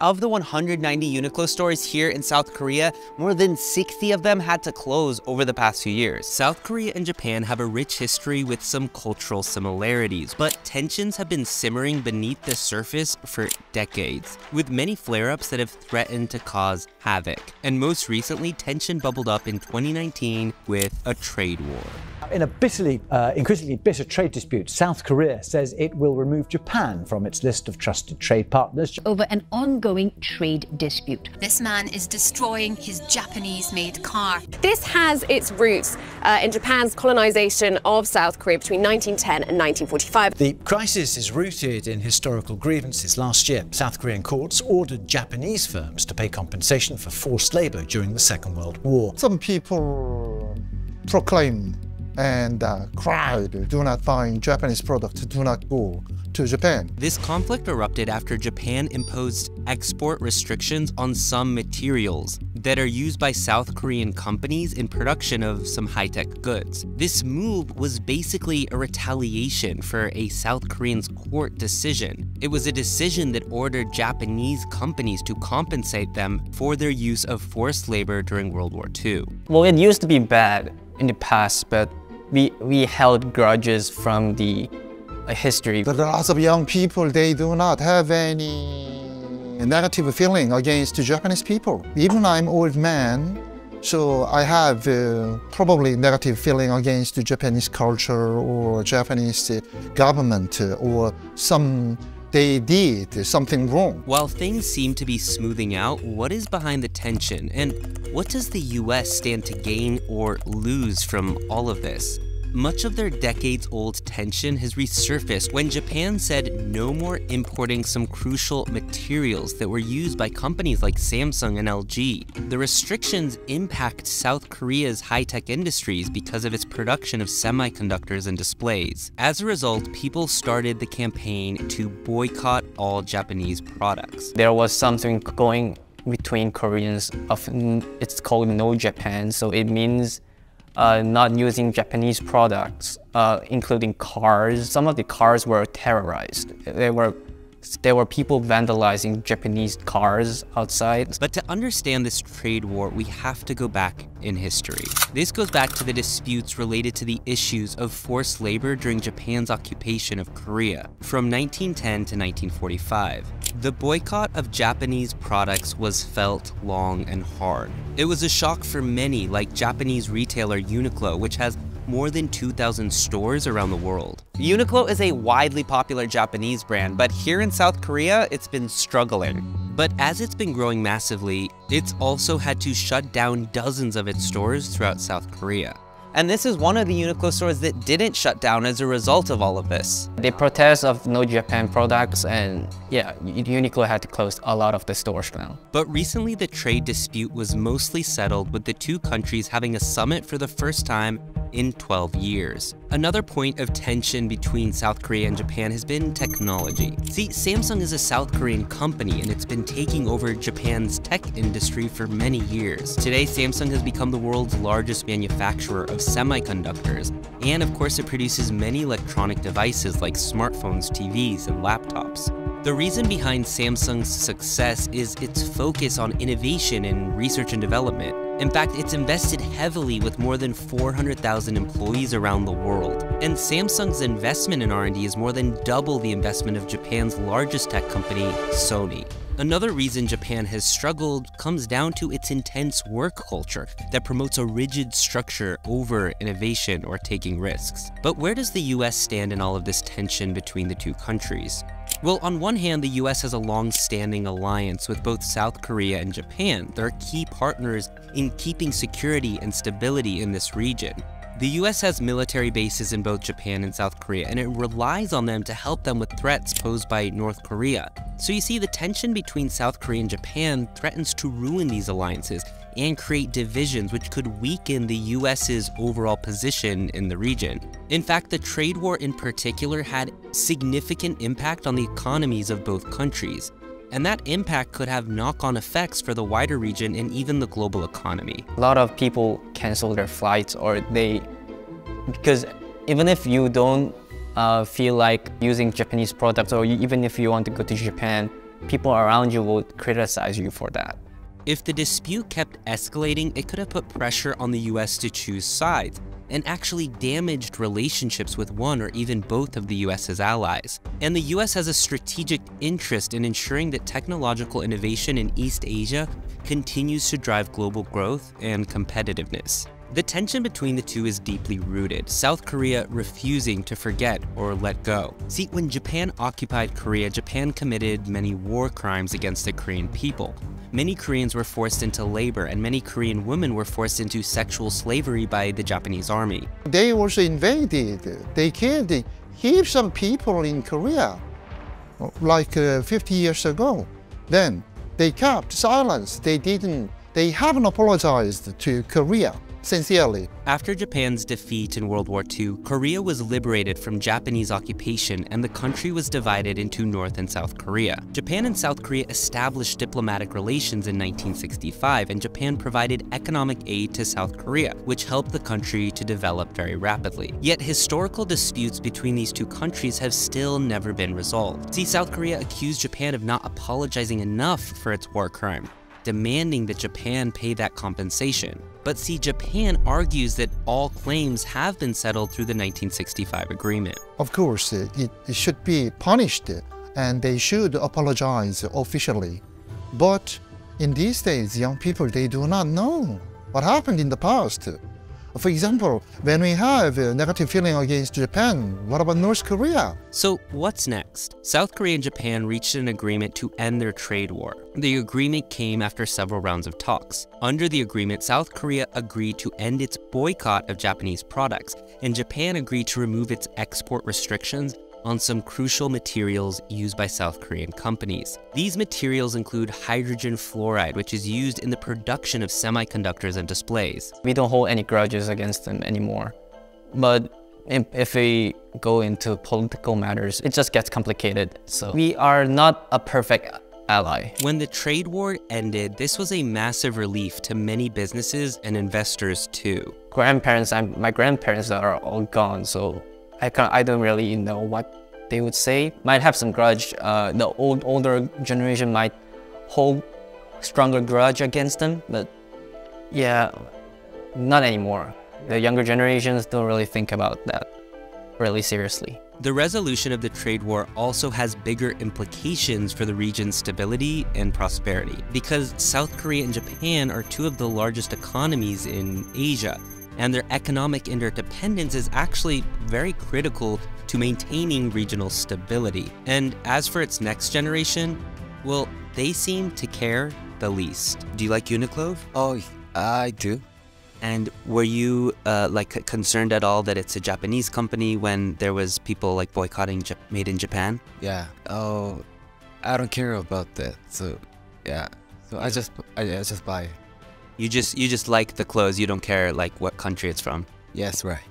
Of the 190 Uniqlo stores here in South Korea, more than 60 of them had to close over the past few years. South Korea and Japan have a rich history with some cultural similarities, but tensions have been simmering beneath the surface for decades, with many flare-ups that have threatened to cause havoc. And most recently, tension bubbled up in 2019 with a trade war. In a increasingly bitter trade dispute, South Korea says it will remove Japan from its list of trusted trade partners over an ongoing trade dispute. This man is destroying his Japanese-made car. This has its roots in Japan's colonization of South Korea between 1910 and 1945. The crisis is rooted in historical grievances. Last year, South Korean courts ordered Japanese firms to pay compensation for forced labor during the Second World War. Some people proclaim and cried, do not buy Japanese products, do not go to Japan. This conflict erupted after Japan imposed export restrictions on some materials that are used by South Korean companies in production of some high-tech goods. This move was basically a retaliation for a South Korean's court decision. It was a decision that ordered Japanese companies to compensate them for their use of forced labor during World War II. Well, it used to be bad in the past, but we held grudges from the history. But lots of young people, they do not have any negative feeling against the Japanese people. Even I'm old man, so I have probably negative feeling against the Japanese culture or Japanese government or they did something wrong. While things seem to be smoothing out, what is behind the tension? And what does the US stand to gain or lose from all of this? Much of their decades-old tension has resurfaced when Japan said no more importing some crucial materials that were used by companies like Samsung and LG. The restrictions impact South Korea's high-tech industries because of its production of semiconductors and displays. As a result, people started the campaign to boycott all Japanese products. There was something going between Koreans it's called No Japan, so it means not using Japanese products, including cars. Some of the cars were terrorized. There were people vandalizing Japanese cars outside. But to understand this trade war, we have to go back in history. This goes back to the disputes related to the issues of forced labor during Japan's occupation of Korea from 1910 to 1945. The boycott of Japanese products was felt long and hard. It was a shock for many, like Japanese retailer Uniqlo, which has more than 2,000 stores around the world. Uniqlo is a widely popular Japanese brand, but here in South Korea, it's been struggling. But as it's been growing massively, it's also had to shut down dozens of its stores throughout South Korea. And this is one of the Uniqlo stores that didn't shut down as a result of all of this. The protest of No Japan products, and yeah, Uniqlo had to close a lot of the stores now. But recently the trade dispute was mostly settled, with the two countries having a summit for the first time in 12 years. Another point of tension between South Korea and Japan has been technology. See, Samsung is a South Korean company and it's been taking over Japan's tech industry for many years. Today, Samsung has become the world's largest manufacturer of semiconductors, and of course it produces many electronic devices like smartphones, TVs, and laptops. The reason behind Samsung's success is its focus on innovation and research and development. In fact, it's invested heavily with more than 400,000 employees around the world. And Samsung's investment in R&D is more than double the investment of Japan's largest tech company, Sony. Another reason Japan has struggled comes down to its intense work culture that promotes a rigid structure over innovation or taking risks. But where does the US stand in all of this tension between the two countries? Well, on one hand, the US has a long-standing alliance with both South Korea and Japan. They're key partners in keeping security and stability in this region. The US has military bases in both Japan and South Korea, and it relies on them to help them with threats posed by North Korea. So you see, the tension between South Korea and Japan threatens to ruin these alliances and create divisions which could weaken the US's overall position in the region. In fact, the trade war in particular had significant impact on the economies of both countries. And that impact could have knock-on effects for the wider region and even the global economy. A lot of people cancel their flights, because even if you don't feel like using Japanese products, or even if you want to go to Japan, people around you will criticize you for that. If the dispute kept escalating, it could have put pressure on the US to choose sides, and actually damaged relationships with one or even both of the US's allies. And the US has a strategic interest in ensuring that technological innovation in East Asia continues to drive global growth and competitiveness. The tension between the two is deeply rooted, South Korea refusing to forget or let go. See, when Japan occupied Korea, Japan committed many war crimes against the Korean people. Many Koreans were forced into labor, and many Korean women were forced into sexual slavery by the Japanese army. They also invaded. They killed heaps of people in Korea, like 50 years ago. Then they kept silence. They haven't apologized to Korea sincerely. After Japan's defeat in World War II, Korea was liberated from Japanese occupation and the country was divided into North and South Korea. Japan and South Korea established diplomatic relations in 1965, and Japan provided economic aid to South Korea, which helped the country to develop very rapidly. Yet historical disputes between these two countries have still never been resolved. See, South Korea accused Japan of not apologizing enough for its war crime, demanding that Japan pay that compensation. But see, Japan argues that all claims have been settled through the 1965 agreement. Of course, it should be punished and they should apologize officially. But in these days, young people, they do not know what happened in the past. For example, when we have a negative feeling against Japan, what about North Korea? So what's next? South Korea and Japan reached an agreement to end their trade war. The agreement came after several rounds of talks. Under the agreement, South Korea agreed to end its boycott of Japanese products, and Japan agreed to remove its export restrictions on some crucial materials used by South Korean companies. These materials include hydrogen fluoride, which is used in the production of semiconductors and displays. We don't hold any grudges against them anymore. But if we go into political matters, it just gets complicated. So we are not a perfect ally. When the trade war ended, this was a massive relief to many businesses and investors too. My grandparents are all gone, so I don't really know what they would say. Might have some grudge. The older generation might hold stronger grudge against them, but yeah, not anymore. The younger generations don't really think about that really seriously. The resolution of the trade war also has bigger implications for the region's stability and prosperity, because South Korea and Japan are two of the largest economies in Asia, and their economic interdependence is actually very critical to maintaining regional stability. And as for its next generation, well, they seem to care the least. Do you like Uniqlo? Oh, I do. And were you concerned at all that it's a Japanese company when there was people like boycotting made in Japan? Yeah. Oh, I don't care about that. So yeah. So I just buy. You just like the clothes. You don't care like what country it's from. Yes, right.